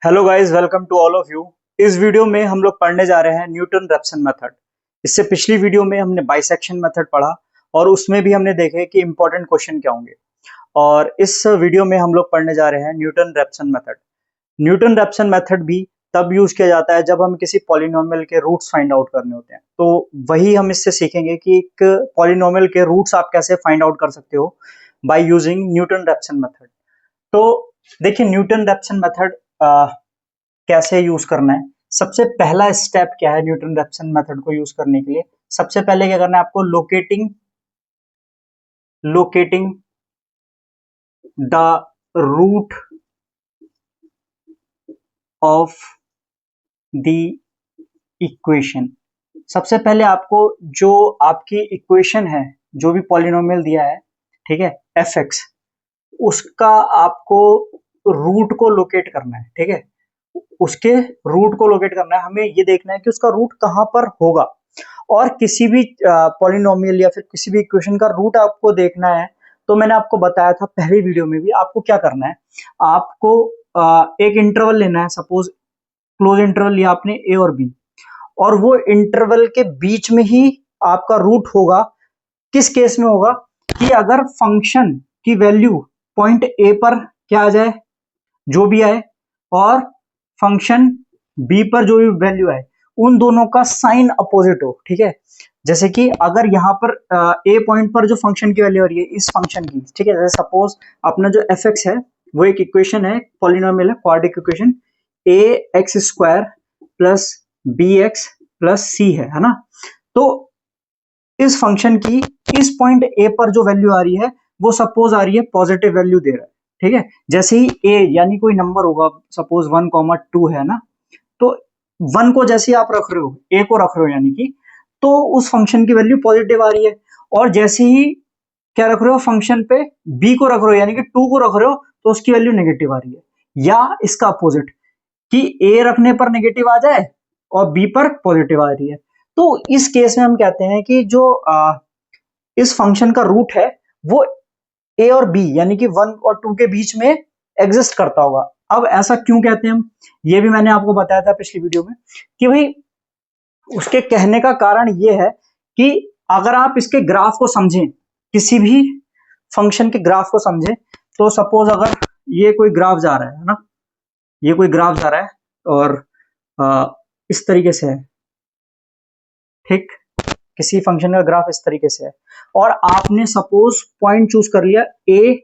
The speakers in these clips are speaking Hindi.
Hello guys, welcome to all of you. इस वीडियो में हम लोग पढ़ने जा रहे हैं न्यूटन रैप्सन मेथड। इससे पिछली वीडियो में हमने बाइसेक्शन मेथड पढ़ा और उसमें भी हमने देखे कि इंपॉर्टेंट क्वेश्चन क्या होंगे। और इस वीडियो में हम लोग पढ़ने जा रहे हैं Newton Raphson method. Newton Raphson method भी तब यूज किया जाता है जब हम किसी पॉलिनोमियल के रूट्स फाइंड आउट करने होते हैं। तो वही हम इससे सीखेंगे कि एक पॉलिनोमियल के रूट्स आप कैसे फाइंड आउट कर सकते हो by using Newton Raphson method. तो देखिए, न्यूटन रैप्सन मेथड कैसे यूज करना है। सबसे पहला स्टेप क्या है न्यूटन रैप्सन मेथड को यूज करने के लिए? सबसे पहले क्या करना है आपको? Locating the root of the equation. सबसे पहले आपको जो आपकी इक्वेशन है, जो भी पॉलिनोमियल दिया है, ठीक है, एफ एक्स, उसका आपको रूट को लोकेट करना है। ठीक है, उसके रूट को लोकेट करना है। हमें ये देखना है कि उसका रूट कहां पर होगा। और किसी भी पॉलिनोमियल या फिर किसी भी इक्वेशन का रूट आपको देखना है तो मैंने आपको बताया था पहली वीडियो में भी, आपको क्या करना है, आपको एक इंटरवल लेना है। सपोज क्लोज इंटरवल लिया आपने ए और बी, और वो इंटरवल के बीच में ही आपका रूट होगा। किस केस में होगा? कि अगर फंक्शन की वैल्यू पॉइंट ए पर क्या आ जाए, जो भी आए, और फंक्शन बी पर जो भी वैल्यू आए, उन दोनों का साइन अपोजिट हो। ठीक है, जैसे कि अगर यहाँ पर ए पॉइंट पर जो फंक्शन की वैल्यू आ रही है इस फंक्शन की, ठीक है, जैसे सपोज अपना जो एफ एक्स है वो एक इक्वेशन है, पॉलिनोमियल है, quadratic equation, a x square plus b x plus c है ना। तो इस फंक्शन की इस पॉइंट ए पर जो वैल्यू आ रही है वो सपोज आ रही है पॉजिटिव वैल्यू दे रहा है। ठीक है, जैसे ही ए यानी कोई नंबर होगा, सपोज 1, 2 है ना, तो 1 को जैसे ही आप रख रहे हो, ए को रख रहे हो यानी कि, तो उस फंक्शन की वैल्यू पॉजिटिव आ रही है। और जैसे ही क्या रख रहे हो, फंक्शन पे बी को रख रहे हो यानी कि 2 को रख रहे हो, तो उसकी वैल्यू नेगेटिव आ रही है। या इसका अपोजिट, कि ए रखने पर नेगेटिव आ जाए और बी पर पॉजिटिव आ रही है। तो इस केस में हम कहते हैं कि जो इस फंक्शन का रूट है वो ए और बी यानी कि 1 और 2 के बीच में एग्जिस्ट करता होगा। अब ऐसा क्यों कहते हैं हम, ये भी मैंने आपको बताया था पिछली वीडियो में, कि भाई उसके कहने का कारण ये है कि अगर आप इसके ग्राफ को समझें, किसी भी फंक्शन के ग्राफ को समझें, तो सपोज अगर ये कोई ग्राफ जा रहा है ना, ये कोई ग्राफ जा रहा है और इस तरीके से है, ठीक, किसी फंक्शन का ग्राफ इस तरीके से है, और आपने सपोज पॉइंट चूज कर लिया ए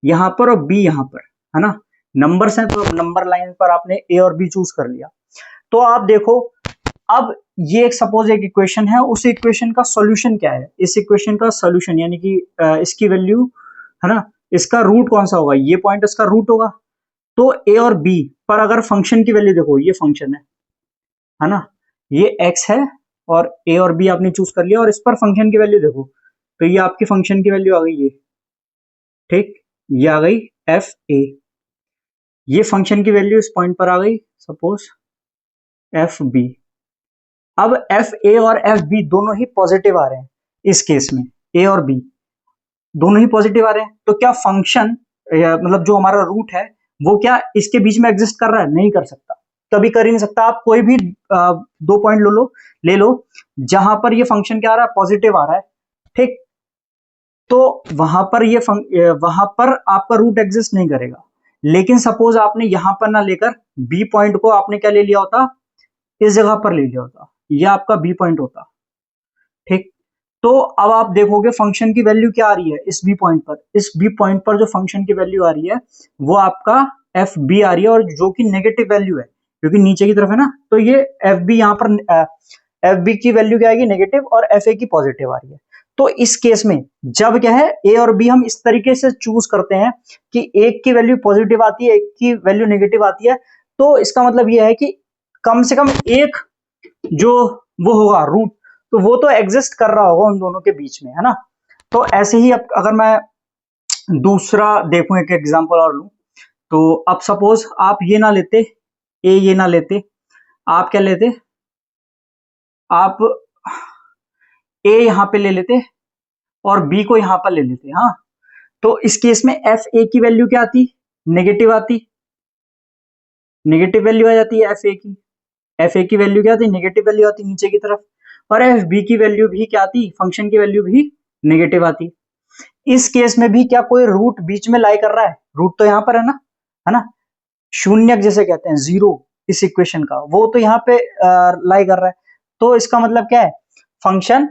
यहां पर और बी यहां पर, है ना, नंबर्स हैं तो नंबर लाइन पर आपने ए और बी चूज कर लिया। तो आप देखो, अब ये एक सपोज एक इक्वेशन है, उस इक्वेशन का सॉल्यूशन क्या है? इस इक्वेशन का सॉल्यूशन यानी कि इसकी वैल्यू, है ना, इसका रूट कौन सा होगा? ये पॉइंट इसका रूट होगा। तो ए और बी पर अगर फंक्शन की वैल्यू देखो, ये फंक्शन है ना, ये एक्स है, और ए और बी आपने चूज कर लिया, और इस पर फंक्शन की वैल्यू देखो, तो ये आपकी फंक्शन की वैल्यू आ गई, ये ठीक, ये आ गई एफ ए। ये फंक्शन की वैल्यू इस पॉइंट पर आ गई, सपोज एफ बी। अब एफ ए और एफ बी दोनों ही पॉजिटिव आ रहे हैं। इस केस में ए और बी दोनों ही पॉजिटिव आ रहे हैं, तो क्या फंक्शन मतलब जो हमारा रूट है वो क्या इसके बीच में एग्जिस्ट कर रहा है? नहीं कर सकता, कभी कर ही नहीं सकता। आप कोई भी दो पॉइंट ले लो जहां पर ये फंक्शन क्या आ रहा है, पॉजिटिव आ रहा है, ठीक, तो वहां पर आपका रूट एग्जिस्ट नहीं करेगा। लेकिन सपोज आपने यहां पर ना लेकर बी पॉइंट को आपने क्या ले लिया होता, इस जगह पर ले लिया होता, यह आपका बी पॉइंट होता, ठीक। तो अब आप देखोगे फंक्शन की वैल्यू क्या आ रही है इस बी पॉइंट पर। इस बी पॉइंट पर जो फंक्शन की वैल्यू आ रही है वो आपका एफ बी आ रही है, और जो कि नेगेटिव वैल्यू है क्योंकि नीचे की तरफ है ना, तो ये एफ बी यहाँ पर एफ बी की वैल्यू क्या आएगी, नेगेटिव, और एफ ए की पॉजिटिव आ रही है। तो इस केस में जब क्या है, ए और बी हम इस तरीके से चूज करते हैं कि एक की वैल्यू पॉजिटिव आती है, एक की वैल्यू नेगेटिव आती है, तो इसका मतलब यह है कि कम से कम एक जो वो होगा रूट, तो वो तो एग्जिस्ट कर रहा होगा उन दोनों के बीच में, है ना। तो ऐसे ही अब अगर मैं दूसरा देखूं, एक एग्जांपल और लूं, तो अब सपोज आप ये ना लेते, ए ये ना लेते, आप क्या लेते, आप ए यहां पे ले लेते और बी को यहां पर ले लेते, हाँ। तो इस केस में एफ ए की वैल्यू क्या आती, नेगेटिव आती, नेगेटिव वैल्यू आ जाती है एफ ए की वैल्यू क्या आती है, नेगेटिव वैल्यू आती है नीचे की तरफ, और एफ बी की वैल्यू भी क्या आती, फंक्शन की वैल्यू भी नेगेटिव आती। इस केस में भी क्या कोई रूट बीच में लाई कर रहा है, रूट तो यहाँ पर है ना, शून्यक जिसे कहते हैं जीरो इस इक्वेशन का, वो तो यहाँ पे लाई कर रहा है। तो इसका मतलब क्या है, फंक्शन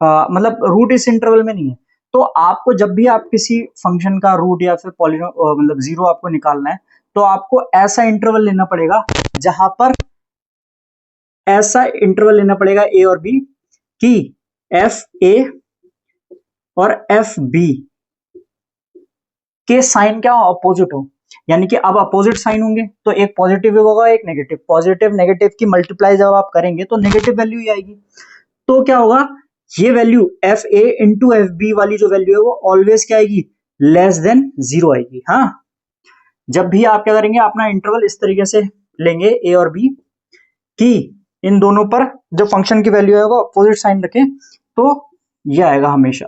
मतलब रूट इस इंटरवल में नहीं है। तो आपको जब भी आप किसी फंक्शन का रूट या फिर मतलब जीरो आपको निकालना है, तो आपको ऐसा इंटरवल लेना पड़ेगा जहां पर ऐसा इंटरवल लेना पड़ेगा ए और बी कि एफ ए और एफ बी के साइन क्या अपोजिट हो, यानी कि अब अपोजिट साइन होंगे तो एक पॉजिटिव होगा एक नेगेटिव, पॉजिटिव नेगेटिव की मल्टीप्लाई जब आप करेंगे तो नेगेटिव वैल्यू ही आएगी। तो क्या होगा, ये value F A into F B वाली जो वैल्यू है वो ऑलवेज क्या आएगी, लेस देन जीरो आएगी। हाँ, जब भी आप क्या करेंगे, अपना इंटरवल इस तरीके से लेंगे ए और बी कि इन दोनों पर जो फंक्शन की वैल्यू है वो अपोजिट साइन रखें, तो ये आएगा हमेशा।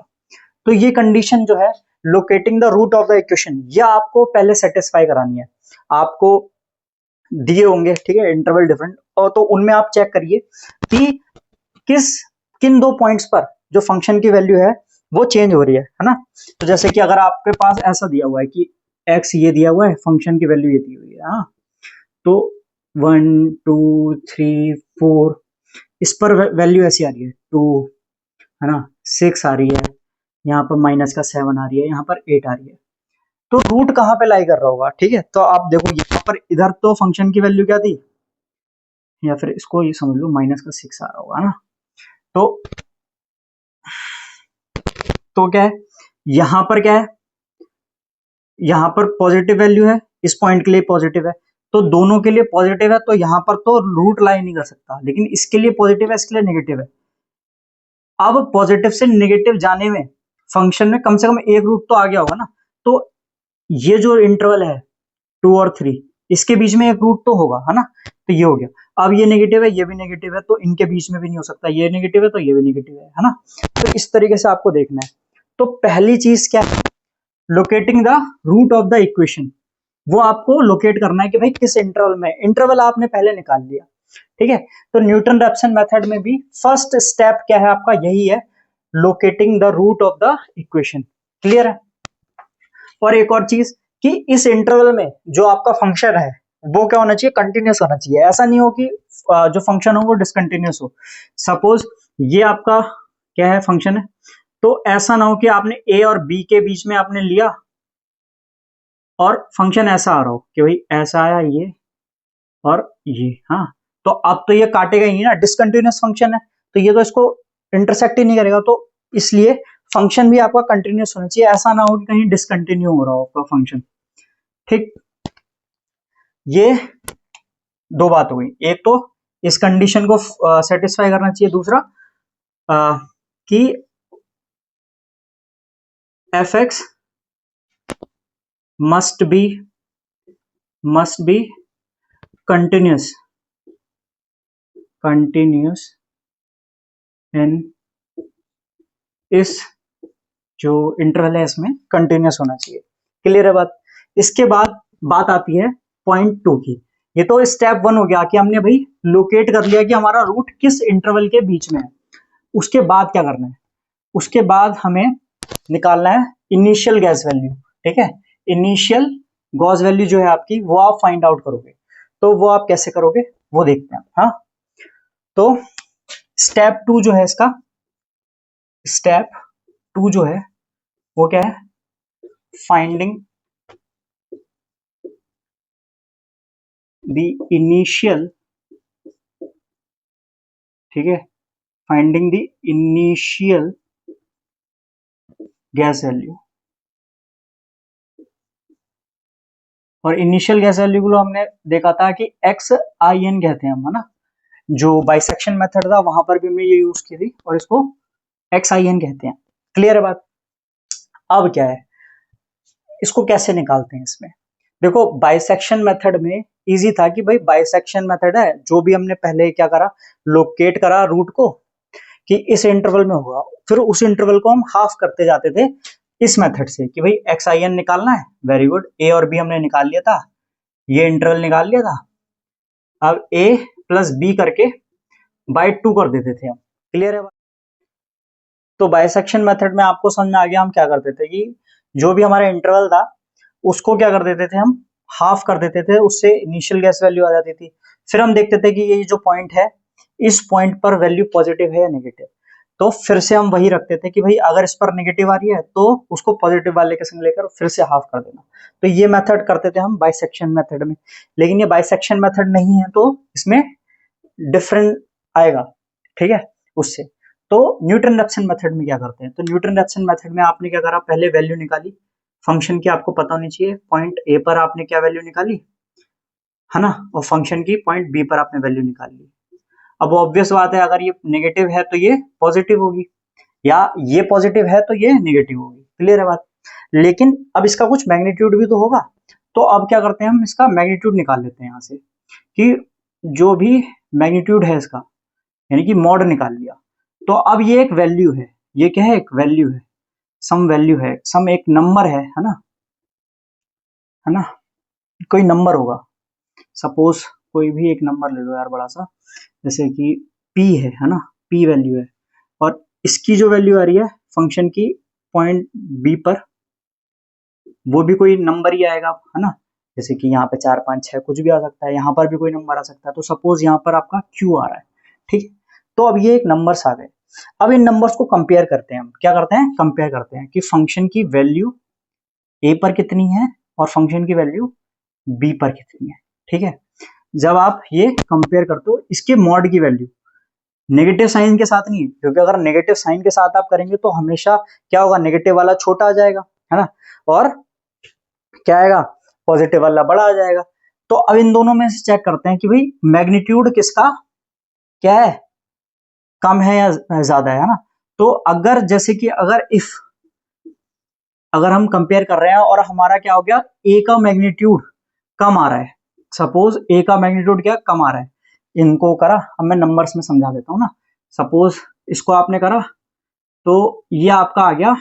तो ये कंडीशन जो है locating the root of the equation, ये आपको पहले सेटिस्फाई करानी है। आपको दिए होंगे, ठीक है, इंटरवल डिफरेंट, और तो उनमें आप चेक करिए कि किन दो पॉइंट्स पर जो फंक्शन की वैल्यू है वो चेंज हो रही है ना। तो जैसे कि अगर आपके पास ऐसा दिया हुआ है कि x ये दिया हुआ है, फंक्शन की वैल्यू ये दी हुई है, हाँ, तो 1 2 3 4 इस पर वैल्यू ऐसी आ रही है 2, है ना, 6 आ रही है, यहाँ पर माइनस का 7 आ रही है, यहाँ पर 8 आ रही है। तो रूट कहाँ पे लाई कर रहा होगा, ठीक है, तो आप देखो यहाँ पर इधर तो फंक्शन की वैल्यू क्या थी, या फिर इसको ये समझ लो माइनस का 6 आ रहा होगा ना। तो क्या है, यहां पर क्या है, यहां पर पॉजिटिव वैल्यू है, इस पॉइंट के लिए पॉजिटिव है, तो दोनों के लिए पॉजिटिव है, तो यहां पर तो रूट लाई नहीं कर सकता, लेकिन इसके लिए पॉजिटिव है, इसके लिए नेगेटिव है। अब पॉजिटिव से नेगेटिव जाने में फंक्शन में कम से कम एक रूट तो आ गया होगा ना। तो ये जो इंटरवल है 2 और 3, इसके बीच में एक रूट तो होगा, है ना। तो ये हो गया। अब ये नेगेटिव है, ये भी नेगेटिव है, तो इनके बीच में भी नहीं हो सकता, ये नेगेटिव है तो ये भी नेगेटिव है ना। तो इस तरीके से आपको देखना है। तो पहली चीज क्या है, locating the root of the equation, वो आपको लोकेट करना है कि भाई किस इंटरवल में, इंटरवल आपने पहले निकाल लिया, ठीक है। तो न्यूटन रैप्सन मेथड में भी फर्स्ट स्टेप क्या है आपका, यही है, locating the root of the equation. Clear है। और एक और चीज कि इस इंटरवल में जो आपका फंक्शन है वो क्या होना चाहिए, कंटिन्यूस होना चाहिए। ऐसा नहीं हो कि जो फंक्शन हो वो डिसकंटिन्यूस हो। सपोज ये आपका क्या है, फंक्शन है, तो ऐसा ना हो कि आपने ए और बी के बीच में आपने लिया और फंक्शन ऐसा आ रहा हो कि भाई ऐसा आया ये और ये, हाँ, तो अब तो ये काटेगा ही नहीं ना, डिसकंटिन्यूस फंक्शन है, तो ये तो इसको इंटरसेक्ट ही नहीं करेगा। तो इसलिए फंक्शन भी आपका कंटिन्यूस होना चाहिए, ऐसा ना हो कि कहीं डिसकंटिन्यू हो रहा हो आपका फंक्शन। ठीक, ये दो बात हो गई, एक तो इस कंडीशन को सेटिस्फाई करना चाहिए, दूसरा कि F x must be continuous in इस जो इंटरवल है इसमें कंटिन्यूस होना चाहिए। क्लियर है बात। इसके बाद बात आती है पॉइंट 2 की। ये तो स्टेप 1 हो गया कि हमने भाई लोकेट कर लिया कि हमारा रूट किस इंटरवल के बीच में है। उसके बाद क्या करना है, उसके बाद हमें निकालना है इनिशियल गैस वैल्यू, ठीक है। इनिशियल गॉस वैल्यू जो है आपकी, वो आप फाइंड आउट करोगे। तो वो आप कैसे करोगे वो देखते हैं। हाँ, तो स्टेप 2 जो है इसका, स्टेप 2 जो है वो क्या है, फाइंडिंग द इनिशियल, ठीक है, finding the initial guess value. और इनिशियल गैस वैल्यू को हमने देखा था कि एक्स आई एन कहते हैं हम, है ना। जो बाइसेक्शन मेथड था वहां पर भी हमने ये यूज की थी, और इसको एक्स आई एन कहते हैं। क्लियर है बात। अब क्या है, इसको कैसे निकालते हैं इसमें, देखो बाइसेक्शन मेथड में इजी था कि भाई बाइसेक्शन मेथड है, जो भी हमने पहले क्या करा, लोकेट करा रूट को कि इस इंटरवल में होगा, फिर उस इंटरवल को हम हाफ करते जाते थे इस मेथड से कि भाई एक्स आई एन निकालना है, वेरी गुड, ए और बी हमने निकाल लिया था, ये इंटरवल निकाल लिया था। अब a प्लस बी करके बाय 2 कर देते थे हम। क्लियर है? तो बाइसेक्शन मेथड में आपको समझ में आ गया हम क्या करते थे कि जो भी हमारा इंटरवल था उसको क्या कर देते थे हम, हाफ कर देते थे, उससे इनिशियल गैस वैल्यू आ जाती थी। फिर हम देखते थे कि ये जो पॉइंट है इस पॉइंट पर वैल्यू पॉजिटिव है या नेगेटिव, तो फिर से हम वही रखते थे कि भाई अगर इस पर नेगेटिव आ रही है तो उसको पॉजिटिव वाले के संग लेकर फिर से हाफ कर देना। तो ये मेथड करते थे हम बाइसेक्शन मेथड में। लेकिन ये बाइसेक्शन मेथड नहीं है तो इसमें डिफरेंट आएगा, ठीक है उससे। तो न्यूटन रैप्सन मेथड में क्या करते हैं, तो न्यूटन रैप्सन मेथड में आपने क्या करा, पहले वैल्यू निकाली फंक्शन की, आपको पता होनी चाहिए पॉइंट ए पर आपने क्या वैल्यू निकाली है ना, और फंक्शन की पॉइंट बी पर आपने वैल्यू निकाल ली। अब ऑब्वियस बात है अगर ये नेगेटिव है तो ये पॉजिटिव होगी, या ये पॉजिटिव है तो ये नेगेटिव होगी। क्लियर है बात? लेकिन अब इसका कुछ मैग्नीट्यूड भी तो होगा, तो अब क्या करते हैं हम इसका मैग्नीट्यूड निकाल लेते हैं यहाँ से, कि जो भी मैग्नीट्यूड है इसका, यानी कि मॉड निकाल लिया। तो अब ये एक वैल्यू है, ये क्या है, एक वैल्यू है, सम वैल्यू है, सम एक नंबर है ना, है ना, कोई नंबर होगा, सपोज कोई भी एक नंबर ले लो यार बड़ा सा, जैसे कि p है ना, p वैल्यू है, और इसकी जो वैल्यू आ रही है फंक्शन की पॉइंट b पर, वो भी कोई नंबर ही आएगा, है ना, जैसे कि यहाँ पे 4 5 6 कुछ भी आ सकता है, यहाँ पर भी कोई नंबर आ सकता है, तो सपोज यहाँ पर आपका q आ रहा है, ठीक है। तो अब ये एक नंबर्स आ गए। अब इन नंबर्स को कंपेयर करते हैं, हम क्या करते हैं, कंपेयर करते हैं कि फंक्शन की वैल्यू a पर कितनी है और फंक्शन की वैल्यू b पर कितनी है, ठीक है। जब आप ये कंपेयर करते हो इसके मॉड की वैल्यू नेगेटिव साइन के साथ नहीं, क्योंकि अगर नेगेटिव साइन के साथ आप करेंगे तो हमेशा क्या होगा, नेगेटिव वाला छोटा आ जाएगा, है ना, और क्या आएगा, पॉजिटिव वाला बड़ा आ जाएगा। तो अब इन दोनों में से चेक करते हैं कि भाई मैग्नीट्यूड किसका क्या है, कम है या ज्यादा है ना। तो अगर जैसे कि अगर हम कंपेयर कर रहे हैं और हमारा क्या हो गया, ए का मैग्नीट्यूड कम आ रहा है, सपोज ए का मैग्नीट्यूड क्या कम आ रहा है, इनको करा, अब मैं नंबर्स में समझा देता हूँ ना। सपोज इसको आपने करा तो ये आपका आ गया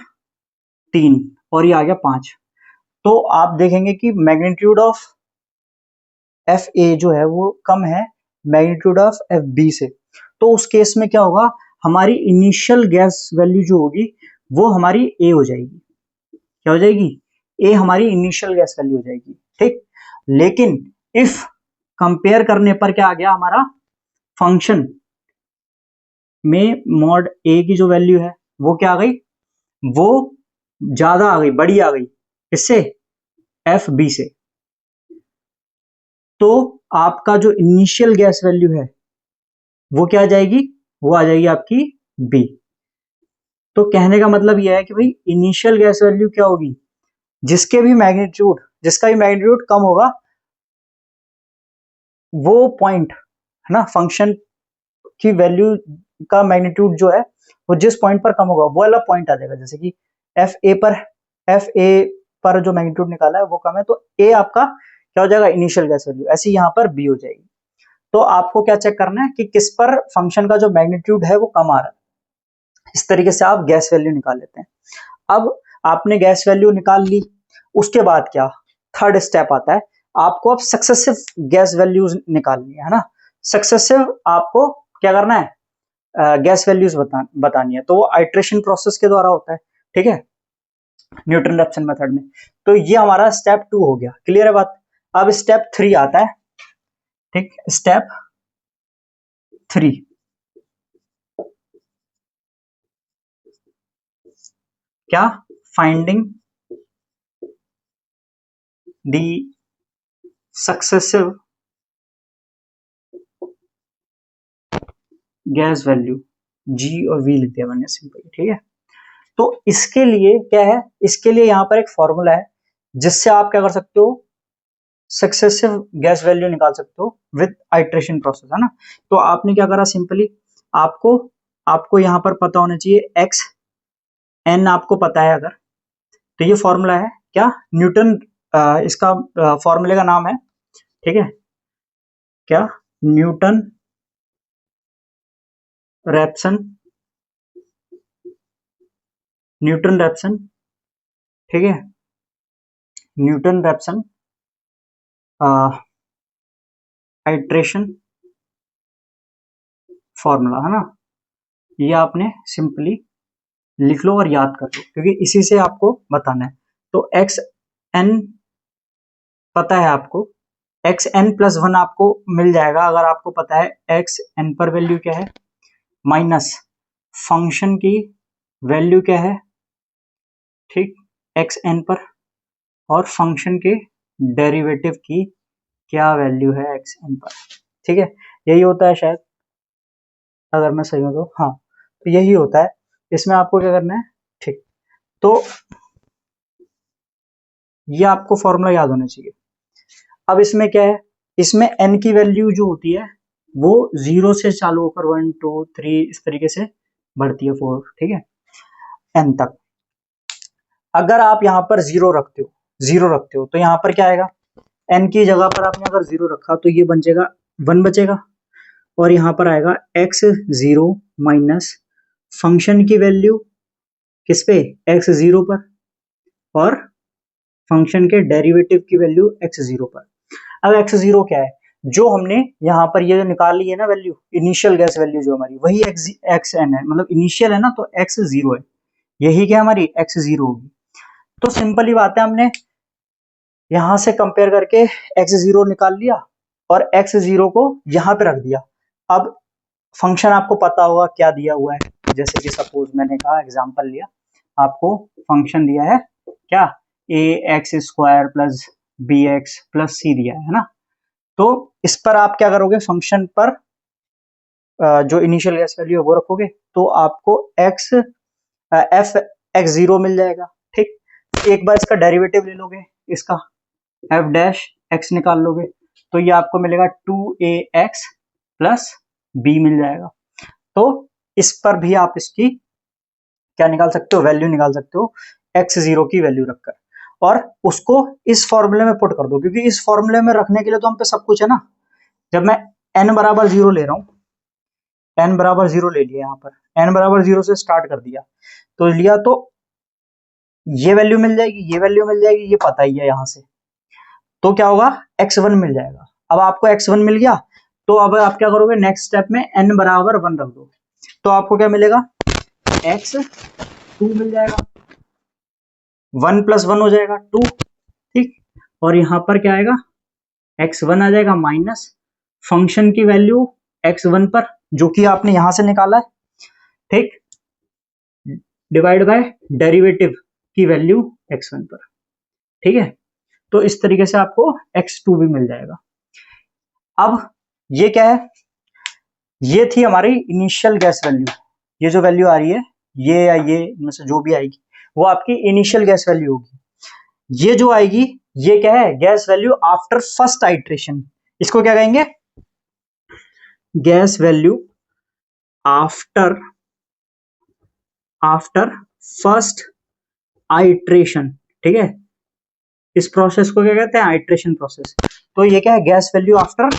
3 और ये आ गया 5, तो आप देखेंगे कि मैग्नीट्यूड ऑफ एफ ए जो है वो कम है मैग्नीट्यूड ऑफ एफ बी से। तो उस केस में क्या होगा, हमारी इनिशियल गैस वैल्यू जो होगी वो हमारी ए हो जाएगी, क्या हो जाएगी, ए हमारी इनिशियल गैस वैल्यू हो जाएगी, ठीक। लेकिन इफ कंपेयर करने पर क्या आ गया, हमारा फंक्शन में मॉड ए की जो वैल्यू है वो क्या आ गई, वो ज्यादा आ गई, बड़ी आ गई, इससे एफ बी से। तो आपका जो इनिशियल गैस वैल्यू है वो क्या आ जाएगी, वो आ जाएगी आपकी बी। तो कहने का मतलब यह है कि भाई इनिशियल गैस वैल्यू क्या होगी, जिसका भी मैग्नीट्यूड कम होगा, वो पॉइंट है ना, फंक्शन की वैल्यू का मैग्नीट्यूड जो है वो जिस पॉइंट पर कम होगा वो वाला पॉइंट आ जाएगा। जैसे कि एफ ए पर जो मैग्नीट्यूड निकाला है वो कम है, तो ए आपका क्या हो जाएगा, इनिशियल गैस वैल्यू, ऐसे यहाँ पर बी हो जाएगी। तो आपको क्या चेक करना है कि किस पर फंक्शन का जो मैग्नीट्यूड है वो कम आ रहा है, इस तरीके से आप गैस वैल्यू निकाल लेते हैं। अब आपने गैस वैल्यू निकाल ली, उसके बाद क्या, थर्ड स्टेप आता है, आपको अब सक्सेसिव गैस वैल्यूज निकालनी है ना। सक्सेसिव आपको क्या करना है, गैस वैल्यूज बतानी है, तो वो आइट्रेशन प्रोसेस के द्वारा होता है, ठीक है, न्यूटन रैप्सन मेथड में। तो ये हमारा स्टेप 2 हो गया। क्लियर है बात? अब स्टेप 3 आता है, ठीक, स्टेप 3 क्या, finding the successive guess value, जी और वी लिखते हैं सिंपली, ठीक है। तो इसके लिए क्या है, इसके लिए यहां पर एक फॉर्मूला है जिससे आप क्या कर सकते हो, सक्सेसिव गैस वैल्यू निकाल सकते हो विद आइट्रेशन प्रोसेस, है ना। तो आपने क्या करा, सिंपली आपको आपको यहां पर पता होना चाहिए एक्स एन, आपको पता है अगर, तो ये फॉर्मूला है क्या, न्यूटन, इसका फॉर्मूले का नाम है, ठीक है, क्या, न्यूटन रैप्सन, न्यूटन रैप्सन, ठीक है, न्यूटन रैप्सन आइट्रेशन फॉर्मूला, है ना, ये आपने सिंपली लिख लो और याद कर लो, क्योंकि इसी से आपको बताना है। तो एक्स एन पता है आपको, एक्स एन प्लस वन आपको मिल जाएगा अगर आपको पता है एक्स एन पर वैल्यू क्या है, माइनस फंक्शन की वैल्यू क्या है, ठीक, एक्स एन पर, और फंक्शन के डेरिवेटिव की क्या वैल्यू है एक्स एन पर, ठीक है, यही होता है शायद, अगर मैं सही हूं तो, हाँ, तो यही होता है। इसमें आपको क्या करना है, ठीक, तो ये आपको फॉर्मूला याद होना चाहिए। अब इसमें क्या है, इसमें एन की वैल्यू जो होती है वो जीरो से चालू होकर 1 2 3 इस तरीके से बढ़ती है 4, ठीक है, एन तक। अगर आप यहाँ पर जीरो रखते हो तो यहाँ पर क्या आएगा, एन की जगह पर आपने अगर जीरो रखा तो ये बन जाएगा 1 बचेगा, और यहाँ पर आएगा एक्स जीरो माइनस फंक्शन की वैल्यू किस पे, एक्स जीरो पर, और फंक्शन के डेरिवेटिव की वैल्यू एक्स जीरो पर। अब एक्स जीरो क्या है, जो हमने यहाँ पर ये जो निकाली है ना वैल्यू, इनिशियल गैस वैल्यू जो हमारी, वही एक्स एन है, मतलब इनिशियल है ना, तो एक्स जीरो है, यही क्या हमारी एक्स जीरो होगी। तो सिंपल ही बात है, हमने यहां से कंपेयर करके एक्स जीरो निकाल लिया और एक्स जीरो को यहां पे रख दिया। अब फंक्शन आपको पता होगा क्या दिया हुआ है, जैसे कि सपोज मैंने कहा एग्जांपल लिया, आपको फंक्शन दिया है क्या, a x square plus b x plus c दिया है ना। तो इस पर आप क्या करोगे, फंक्शन पर जो इनिशियल गैस वैल्यू है वो रखोगे, तो आपको एक्स एफ एक्स जीरो मिल जाएगा, ठीक। एक बार इसका डेरिवेटिव ले लोगे, इसका एफ डैश एक्स निकाल लोगे, तो ये आपको मिलेगा 2ax प्लस बी मिल जाएगा। तो इस पर भी आप इसकी क्या निकाल सकते हो, वैल्यू निकाल सकते हो, एक्स जीरो की वैल्यू रखकर, और उसको इस फॉर्मूले में पुट कर दो, क्योंकि इस फॉर्मूले में रखने के लिए तो हम पे सब कुछ है ना। जब मैं एन बराबर जीरो ले रहा हूं, एन बराबर जीरो ले लिया, यहाँ पर एन बराबर जीरो से स्टार्ट कर दिया, तो लिया, तो ये वैल्यू मिल जाएगी, ये वैल्यू मिल जाएगी, ये पता ही है यहां से, तो क्या होगा, एक्स वन मिल जाएगा। अब आपको एक्स वन मिल गया, तो अब आप क्या करोगे, नेक्स्ट स्टेप में एन बराबर वन रख दो, तो आपको क्या मिलेगा, एक्स टू मिल जाएगा, वन प्लस वन हो जाएगा टू, ठीक। और यहां पर क्या आएगा, एक्स वन आ जाएगा माइनस फंक्शन की वैल्यू एक्स वन पर, जो कि आपने यहां से निकाला है, ठीक, डिवाइड बाय डेरिवेटिव की वैल्यू एक्स वन पर, ठीक है। तो इस तरीके से आपको एक्स टू भी मिल जाएगा। अब ये क्या है, ये थी हमारी इनिशियल गैस वैल्यू, ये जो वैल्यू आ रही है, ये या ये में से जो भी आएगी वो आपकी इनिशियल गैस वैल्यू होगी। ये जो आएगी ये क्या है, gas value after first iteration, इसको क्या कहेंगे, gas value after after first iteration, ठीक है, इस प्रोसेस को क्या कहते हैं, आइट्रेशन प्रोसेस। तो ये क्या है, gas value after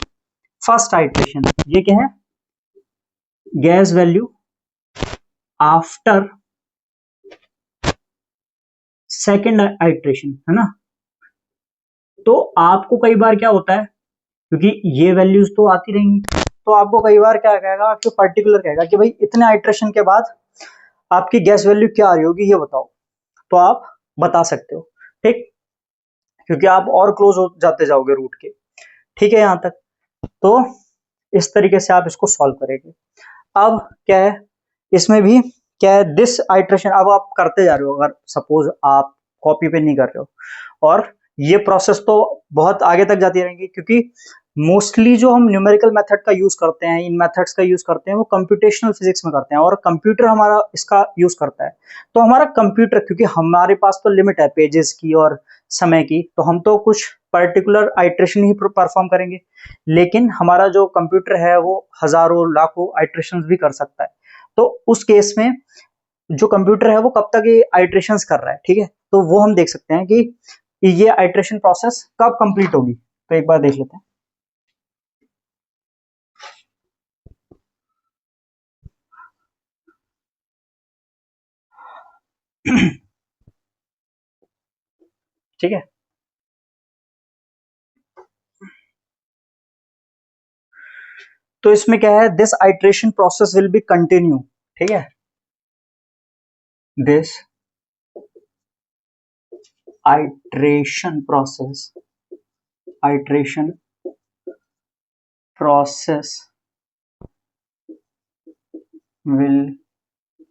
first iteration, ये क्या है, gas value after second iteration, है ना। तो आपको कई बार क्या होता है, क्योंकि ये वैल्यूज तो आती रहेंगी, तो आपको कई बार क्या कहेगा, आपको पर्टिकुलर कहेगा कि भाई इतने आइट्रेशन के बाद आपकी गैस वैल्यू क्या आ रही होगी ये बताओ, तो आप बता सकते हो, ठीक, क्योंकि आप और क्लोज हो जाते जाओगे रूट के, ठीक है यहां तक। तो इस तरीके से आप इसको सॉल्व करेंगे। अब क्या है, इसमें भी क्या है, दिस आइट्रेशन अब आप करते जा रहे हो, अगर सपोज आप कॉपी पे नहीं कर रहे हो, और ये प्रोसेस तो बहुत आगे तक जाती रहेंगी, क्योंकि मोस्टली जो हम न्यूमेरिकल मेथड का यूज करते हैं, इन मेथड्स का यूज करते हैं, वो कंप्यूटेशनल फिजिक्स में करते हैं, और कंप्यूटर हमारा इसका यूज करता है। तो हमारा कंप्यूटर, क्योंकि हमारे पास तो लिमिट है पेजेस की और समय की, तो हम तो कुछ पर्टिकुलर आइट्रेशन ही परफॉर्म करेंगे, लेकिन हमारा जो कंप्यूटर है वो हजारों लाखों आइट्रेशन भी कर सकता है। तो उस केस में जो कंप्यूटर है वो कब तक ये आइट्रेशंस कर रहा है, ठीक है, तो वो हम देख सकते हैं कि ये आइट्रेशन प्रोसेस कब कंप्लीट होगी। तो एक बार देख लेते हैं। ठीक है, तो इसमें क्या है, this iteration process will be continue, ठीक है, this iteration process will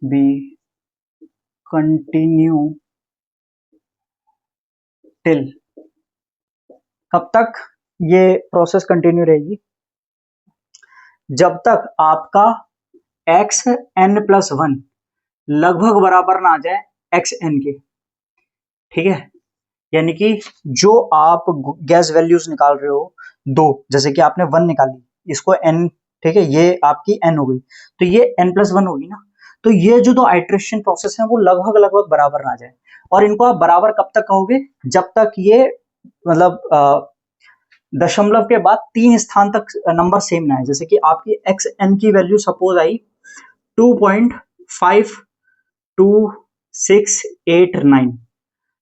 be continue till, कब तक ये प्रोसेस कंटिन्यू रहेगी, जब तक आपका xn+1 लगभग बराबर ना आ जाए xn के, ठीक है। यानी कि जो आप गैस वैल्यूज निकाल रहे हो दो, जैसे कि आपने 1 निकाली, इसको n, ठीक है, ये आपकी n हो गई, तो ये n+1 होगी ना। तो ये जो दो आइट्रेशन प्रोसेस है वो लगभग लगभग बराबर ना जाए, और इनको आप बराबर कब तक कहोगे, जब तक ये मतलब दशमलव के बाद 3 स्थान तक नंबर सेम ना है। जैसे कि आपकी xn की वैल्यू सपोज आई 2.52689,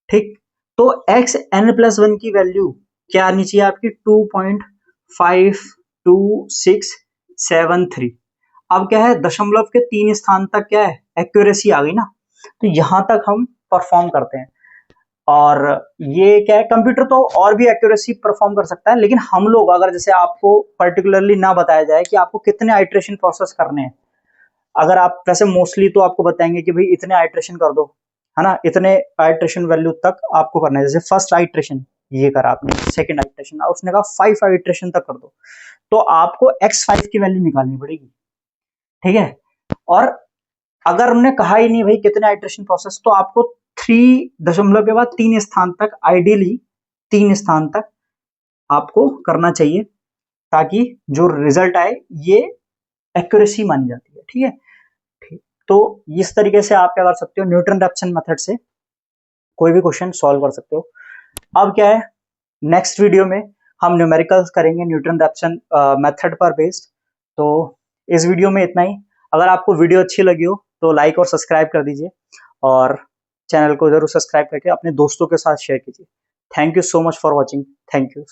ठीक, तो xn+1 की वैल्यू क्या आनी चाहिए आपकी 2.52673। अब क्या है, दशमलव के 3 स्थान तक क्या है, एक्यूरेसी आ गई ना, तो यहां तक हम परफॉर्म करते हैं। और ये क्या है, कंप्यूटर तो और भी एक्यूरेसी परफॉर्म कर सकता है, लेकिन हम लोग अगर जैसे आपको पर्टिकुलरली ना बताया जाए कि आपको कितने आइट्रेशन प्रोसेस करने हैं, अगर आप वैसे मोस्टली तो आपको बताएंगे कि भाई इतने आइट्रेशन कर दो, है ना, इतने आइट्रेशन वैल्यू तक आपको करना है। जैसे फर्स्ट आइट्रेशन ये करा आपने, सेकंड आइट्रेशन, उसने कहा 5 आइट्रेशन तक कर दो, तो आपको x5 की वैल्यू निकालनी पड़ेगी, ठीक है। और अगर उन्होंने कहा ही नहीं भाई कितने आइट्रेशन प्रोसेस, तो आपको 3 दशमलव के बाद 3 स्थान तक, आइडियली 3 स्थान तक आपको करना चाहिए, ताकि जो रिजल्ट आए ये एक्यूरेसी मानी जाती है, ठीक है। ठीक, तो इस तरीके से आप क्या कर सकते हो, न्यूटन रैप्सन मेथड से कोई भी क्वेश्चन सॉल्व कर सकते हो। अब क्या है, नेक्स्ट वीडियो में हम न्यूमेरिकल्स करेंगे न्यूटन रैप्सन मेथड पर बेस्ड। तो इस वीडियो में इतना ही। अगर आपको वीडियो अच्छी लगी हो तो लाइक और सब्सक्राइब कर दीजिए, और चैनल को जरूर सब्सक्राइब करके अपने दोस्तों के साथ शेयर कीजिए। Thank you so much for watching. Thank you.